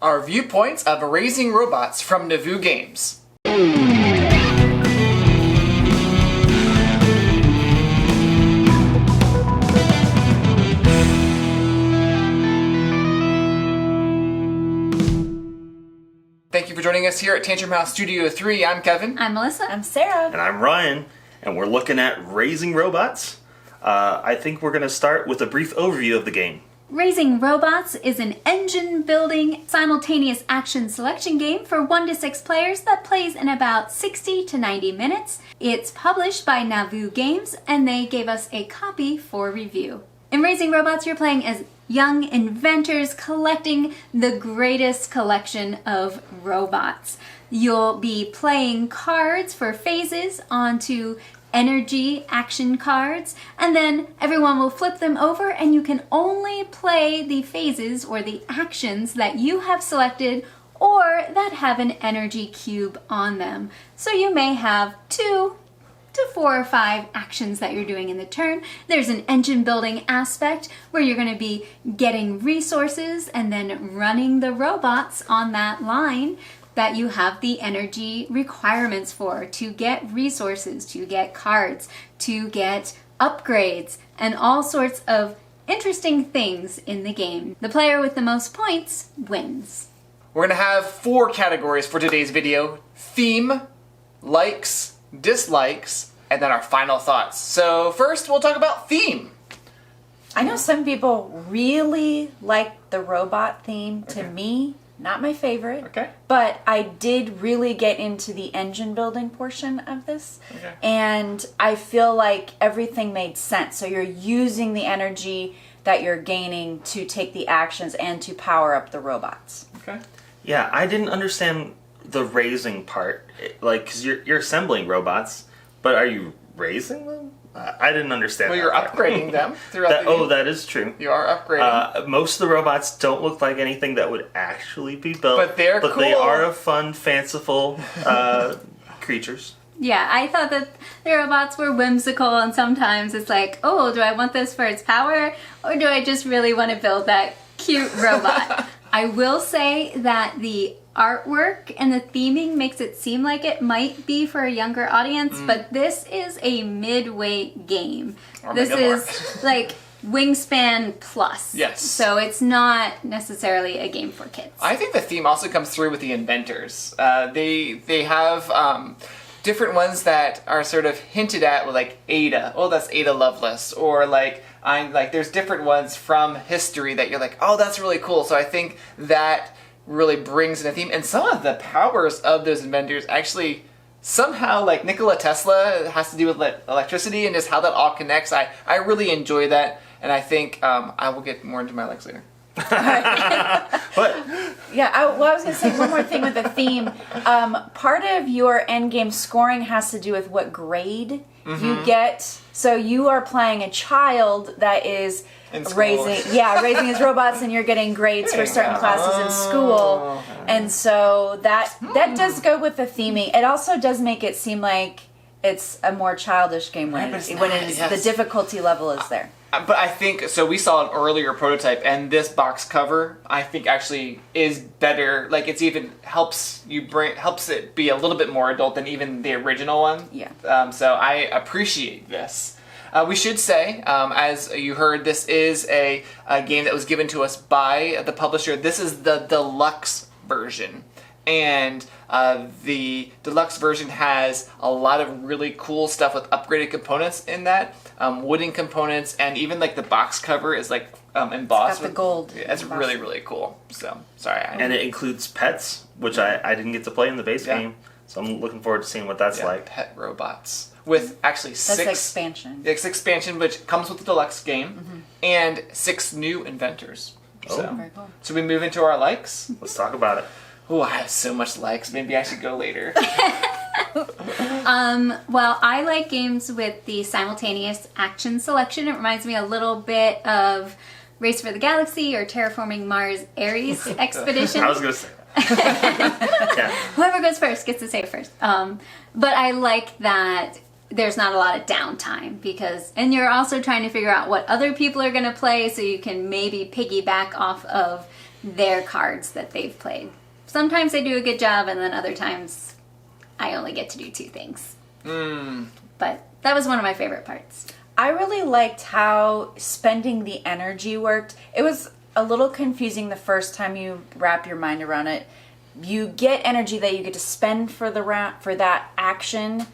our Viewpoints of Raising Robots from Nauvoo Games. Thank you for joining us here at Tantrum House Studio 3. I'm Kevin. I'm Melissa. I'm Sarah. And I'm Ryan, and we're looking at Raising Robots. I think we're going to start with a brief overview of the game. Raising Robots is an engine-building, simultaneous action selection game for 1 to 6 players that plays in about 60 to 90 minutes. It's published by Nauvoo Games, and they gave us a copy for review. In Raising Robots, you're playing as young inventors collecting the greatest collection of robots. You'll be playing cards for phases onto energy action cards, and then everyone will flip them over and you can only play the phases or the actions that you have selected or that have an energy cube on them. So you may have 2 to 4 or 5 actions that you're doing in the turn. There's an engine building aspect where you're going to be getting resources and then running the robots on that line that you have the energy requirements for to get resources, to get cards, to get upgrades, and all sorts of interesting things in the game. The player with the most points wins. We're going to have 4 categories for today's video: theme, likes, dislikes, and then our final thoughts. So first, we'll talk about theme. I know some people really like the robot theme. To me, not my favorite. Okay. But I did really get into the engine building portion of this. Okay. And I feel like everything made sense. So you're using the energy that you're gaining to take the actions and to power up the robots. Okay. Yeah, I didn't understand the raising part. Like, because you're assembling robots, but are you raising them? I didn't understand Well, that you're part. upgrading them throughout the game. Oh, that is true. You are upgrading. Most of the robots don't look like anything that would actually be built. But they're But they cool. are a fun, fanciful creatures. Yeah, I thought that the robots were whimsical, and sometimes it's like, oh, do I want this for its power, or do I just really want to build that cute robot? I will say that the artwork and the theming makes it seem like it might be for a younger audience, but this is a mid-weight game. Or This maybe more. is like Wingspan Plus. Yes. So it's not necessarily a game for kids. I think the theme also comes through with the inventors. They have different ones that are sort of hinted at with, like, Ada. Oh, that's Ada Lovelace. Or there's different ones from history that you're like, oh, that's really cool. So I think that really brings in a theme. And some of the powers of those inventors actually somehow, like Nikola Tesla, has to do with electricity and just how that all connects. I really enjoy that. And I think I will get more into my likes later. But Yeah, I was going to say one more thing with the theme. Part of your end game scoring has to do with what grade you get. So you are playing a child that is In school. raising his robots, and you're getting grades for certain classes in school. And so that does go with the theming. It also does make it seem like it's a more childish game when, Right, but it's when not, it is, yes. the difficulty level is there. But I think, so we saw an earlier prototype, and this box cover, I think, actually is better. Like, it's even helps it be a little bit more adult than even the original one. Yeah. So I appreciate this. We should say, as you heard, this is a game that was given to us by the publisher. This is the deluxe version. And the deluxe version has a lot of really cool stuff with upgraded components in that, wooden components, and even like the box cover is like embossed. It's got the with gold It's embossed. really, really cool. So sorry. and it includes pets, which I didn't get to play in the base Yeah. game. So I'm looking forward to seeing what that's like. Pet robots with actually That's 6 the expansion. It's expansion, which comes with the deluxe game, and 6 new inventors. So, Very cool. should we move into our likes? Let's talk about it. Oh, I have so much likes. Maybe I should go later. Well, I like games with the simultaneous action selection. It reminds me a little bit of Race for the Galaxy or Terraforming Mars Ares Expedition. I was going to say that. Yeah. Whoever goes first gets to say it first. But I like that there's not a lot of downtime and you're also trying to figure out what other people are going to play so you can maybe piggyback off of their cards that they've played. Sometimes they do a good job, and then other times I only get to do 2 things. But that was one of my favorite parts. I really liked how spending the energy worked. It was a little confusing the first time you wrap your mind around it. You get energy that you get to spend for the for that action,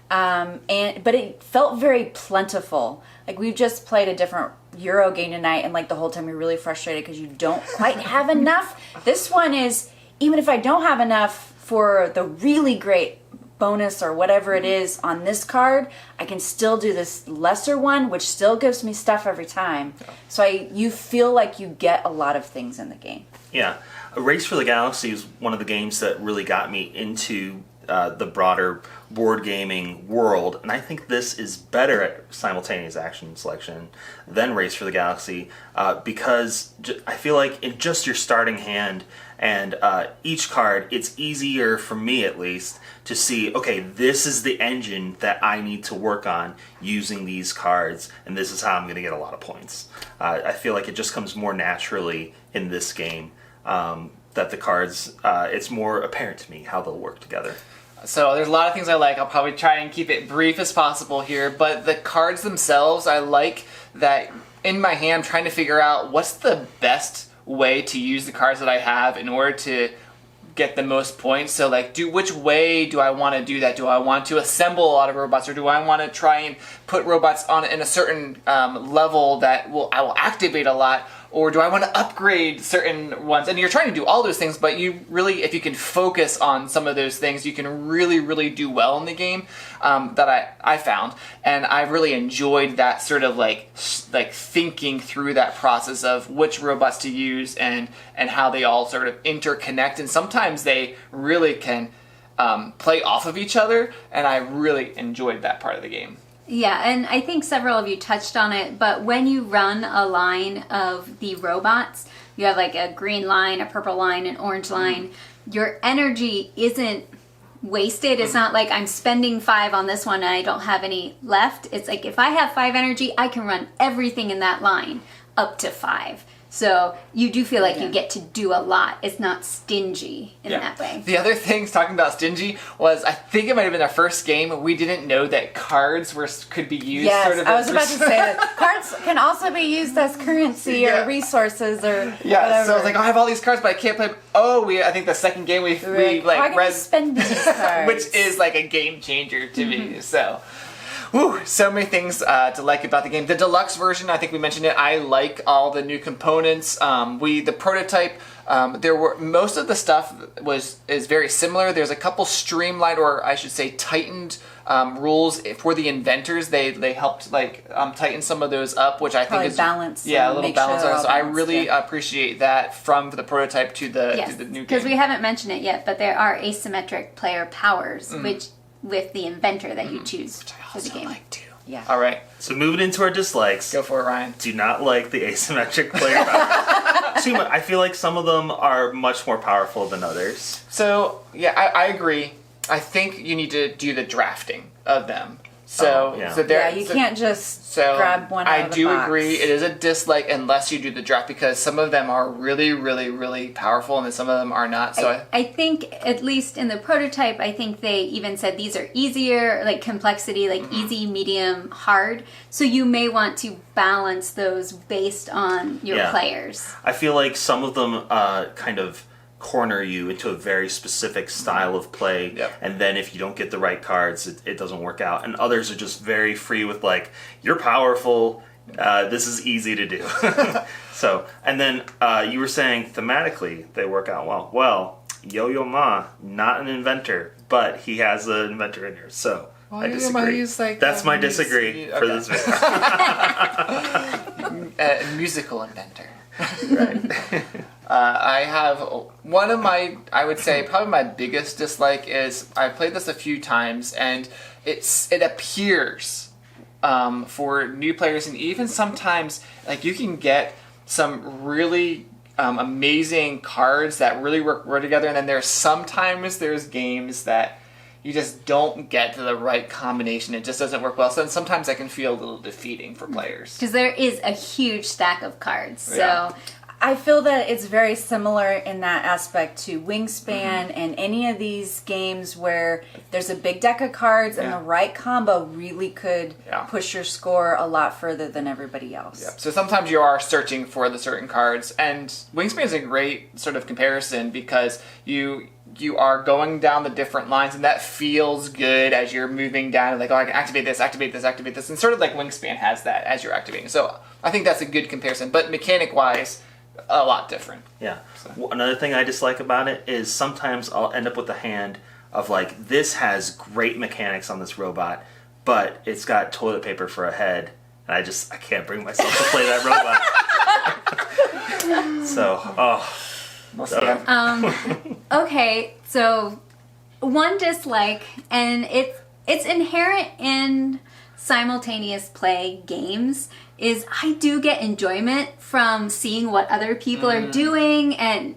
but it felt very plentiful. Like we've just played a different Euro game tonight, and like the whole time you're really frustrated because you don't quite have enough. This one is, even if I don't have enough for the really great bonus or whatever it is on this card, I can still do this lesser one, which still gives me stuff every time. So you feel like you get a lot of things in the game. Yeah. A Race for the Galaxy is one of the games that really got me into the broader board gaming world, and I think this is better at simultaneous action selection than Race for the Galaxy because I feel like in just your starting hand and each card, it's easier, for me at least, to see, okay, this is the engine that I need to work on using these cards, and this is how I'm going to get a lot of points. I feel like it just comes more naturally in this game that the cards, it's more apparent to me how they'll work together. So there's a lot of things I like. I'll probably try and keep it brief as possible here, but the cards themselves, I like that in my hand I'm trying to figure out what's the best way to use the cards that I have in order to get the most points. So like, which way do I want to do that? Do I want to assemble a lot of robots, or do I want to try and put robots on in a certain level that I will activate a lot? Or do I want to upgrade certain ones? And you're trying to do all those things, but you really, if you can focus on some of those things, you can really, really do well in the game that I found. And I really enjoyed that sort of like thinking through that process of which robots to use and how they all sort of interconnect. And sometimes they really can play off of each other, and I really enjoyed that part of the game. Yeah, and I think several of you touched on it, but when you run a line of the robots, you have like a green line, a purple line, an orange line, your energy isn't wasted. It's not like I'm spending 5 on this one and I don't have any left. It's like if I have 5 energy, I can run everything in that line up to 5. So you do feel like you get to do a lot. It's not stingy in that way. The other things, talking about stingy, was I think it might have been our first game. We didn't know that cards could be used. Yes, sort of I was about to say that cards can also be used as currency or resources or whatever. So I was like, I have all these cards, but I can't play them. I think the second game we read, spend these cards? which is like a game changer to me. So. So many things to like about the game. The deluxe version, I think we mentioned it. I like all the new components. The prototype, most of the stuff is very similar. There's a couple streamlined, or I should say tightened rules for the inventors. They helped tighten some of those up, which I think is balance. A little balance. So I really appreciate that from the prototype to the new game. Because we haven't mentioned it yet, but there are asymmetric player powers, which with the inventor that you choose for the game. Like too. Yeah. All right. So moving into our dislikes. Go for it, Ryan. Do not like the asymmetric player powers. Too much. I feel like some of them are much more powerful than others. So, I agree. I think you need to do the drafting of them. So, you can't just grab one out of the box. I do agree. It is a dislike unless you do the draft, because some of them are really, really, really powerful, and then some of them are not. So I think, at least in the prototype, I think they even said these are easier, like complexity, like easy, medium, hard. So you may want to balance those based on your players. I feel like some of them kind of corner you into a very specific style of play, and then if you don't get the right cards, it doesn't work out. And others are just very free with like, you're powerful, this is easy to do. So, and then you were saying thematically they work out well. Well, Yo-Yo Ma, not an inventor, but he has an inventor in here, so I disagree. That's my disagree for this video. Musical inventor. Right. I have one of my, I would say, probably my biggest dislike is I played this a few times, and it appears for new players, and even sometimes like you can get some really amazing cards that really work well together, and then there's games that you just don't get to the right combination. It just doesn't work well. So sometimes that can feel a little defeating for players. Because there is a huge stack of cards. So I feel that it's very similar in that aspect to Wingspan and any of these games where there's a big deck of cards and the right combo really could push your score a lot further than everybody else. Yep. So sometimes you are searching for the certain cards, and Wingspan is a great sort of comparison because you are going down the different lines, and that feels good as you're moving down. Like, oh, I can activate this, activate this, activate this, and sort of like Wingspan has that as you're activating. So I think that's a good comparison, but mechanic-wise, a lot different. Yeah. So. Another thing I dislike about it is sometimes I'll end up with a hand of like, this has great mechanics on this robot, but it's got toilet paper for a head, and I can't bring myself to play that robot. Okay, so one dislike, and it's inherent in simultaneous play games, is I do get enjoyment from seeing what other people are doing and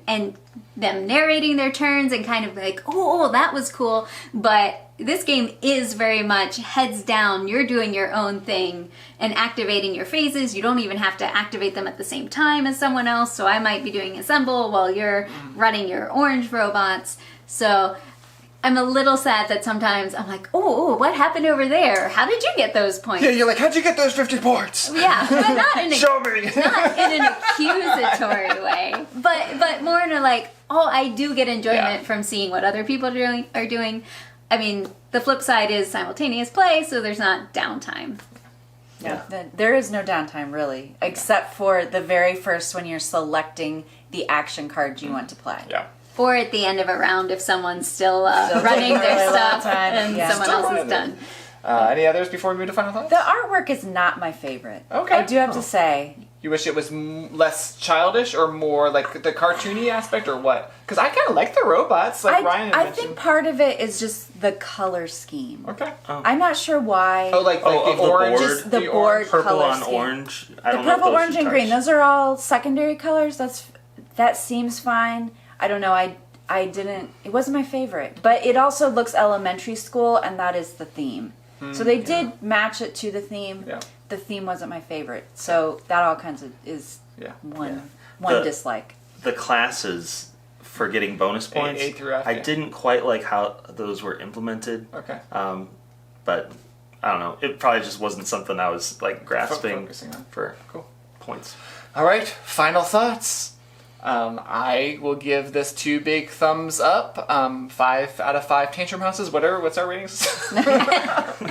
them narrating their turns and kind of like, oh, that was cool. But this game is very much heads down. You're doing your own thing and activating your phases. You don't even have to activate them at the same time as someone else. So I might be doing assemble while you're running your orange robots. So I'm a little sad that sometimes I'm like, oh, what happened over there? How did you get those points? Yeah, you're like, how'd you get those 50 points? Yeah, but not in Show me. not in an accusatory way, but more in a like, oh, I do get enjoyment from seeing what other people are doing. I mean, the flip side is simultaneous play, so there's not downtime. Yeah, there is no downtime really, except for the very first when you're selecting the action cards you want to play. Yeah. Or at the end of a round if someone's still running their stuff and someone else is done. Any others before we move to final thoughts? The artwork is not my favorite. Okay. I do have to say. You wish it was less childish or more like the cartoony aspect, or what? Because I kind of like the robots, like Ryan had I mentioned. think part of it is just the color scheme. Okay. I'm not sure why. Oh, like the orange, board? Just the board Purple color on scheme. orange. I The don't know if purple, those orange, should and green. touch. Those are all secondary colors. That seems fine. I don't know. I didn't. It wasn't my favorite, but it also looks elementary school, and that is the theme. So they did match it to the theme. Yeah. The theme wasn't my favorite, so that all kinds of is one dislike. The classes for getting bonus points, A through F, I didn't quite like how those were implemented. Okay. But I don't know. It probably just wasn't something I was like grasping Focusing on. for Cool. points. All right, final thoughts. I will give this 2 big thumbs up. 5 out of 5 tantrum houses. What's our ratings?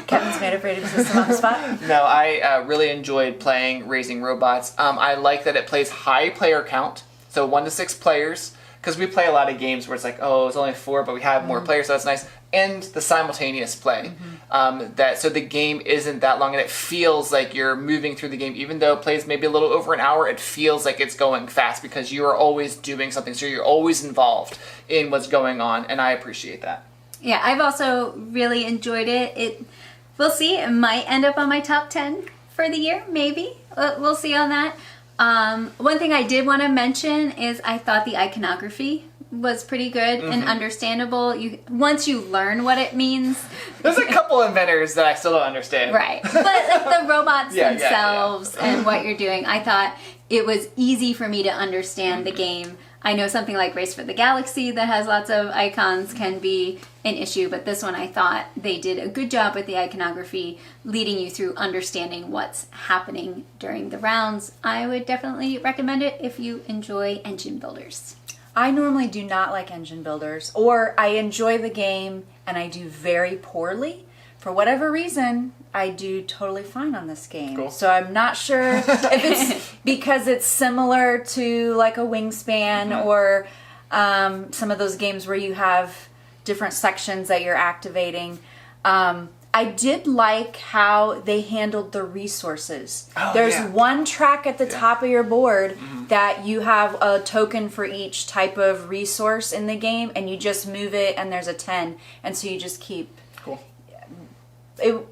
Kevin's made a rating system on the spot. No, I really enjoyed playing Raising Robots. I like that it plays high player count, so 1 to 6 players. Because we play a lot of games where it's like, oh, it's only 4, but we have more players, so that's nice. And the simultaneous play, so the game isn't that long, and it feels like you're moving through the game. Even though it plays maybe a little over an hour, it feels like it's going fast because you are always doing something. So you're always involved in what's going on, and I appreciate that. Yeah, I've also really enjoyed it. We'll see. It might end up on my top 10 for the year, maybe. We'll see on that. One thing I did want to mention is I thought the iconography was pretty good and understandable. Once you learn what it means. There's a couple inventors that I still don't understand. Right. But like the robots Yeah, themselves and what you're doing, I thought it was easy for me to understand the game. I know something like Race for the Galaxy that has lots of icons can be an issue, but this one I thought they did a good job with the iconography, leading you through understanding what's happening during the rounds. I would definitely recommend it if you enjoy engine builders. I normally do not like engine builders, or I enjoy the game and I do very poorly. For whatever reason, I do totally fine on this game. Cool. So I'm not sure if it's because it's similar to like a Wingspan or some of those games where you have different sections that you're activating. I did like how they handled the resources. There's one track at the top of your board that you have a token for each type of resource in the game, and you just move it and there's a 10, and so you just keep... Cool. It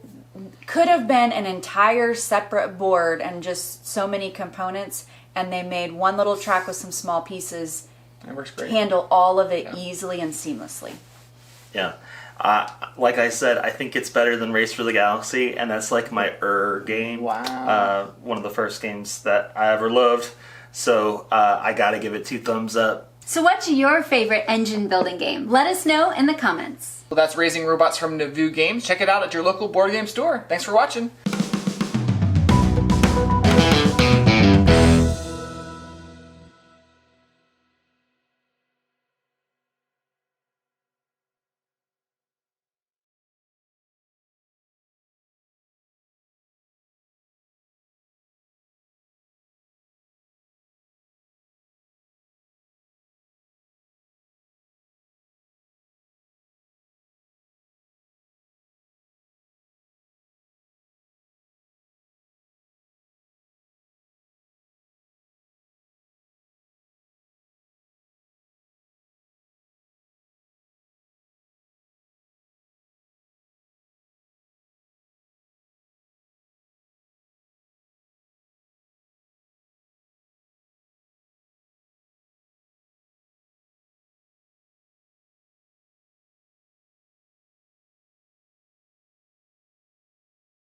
could have been an entire separate board and just so many components, and they made one little track with some small pieces That works great. handle all of it easily and seamlessly. Yeah. Like I said, I think it's better than Race for the Galaxy, and that's like my game. Wow. One of the first games that I ever loved. So I got to give it 2 thumbs up. So what's your favorite engine building game? Let us know in the comments. Well, that's Raising Robots from Nauvoo Games. Check it out at your local board game store. Thanks for watching.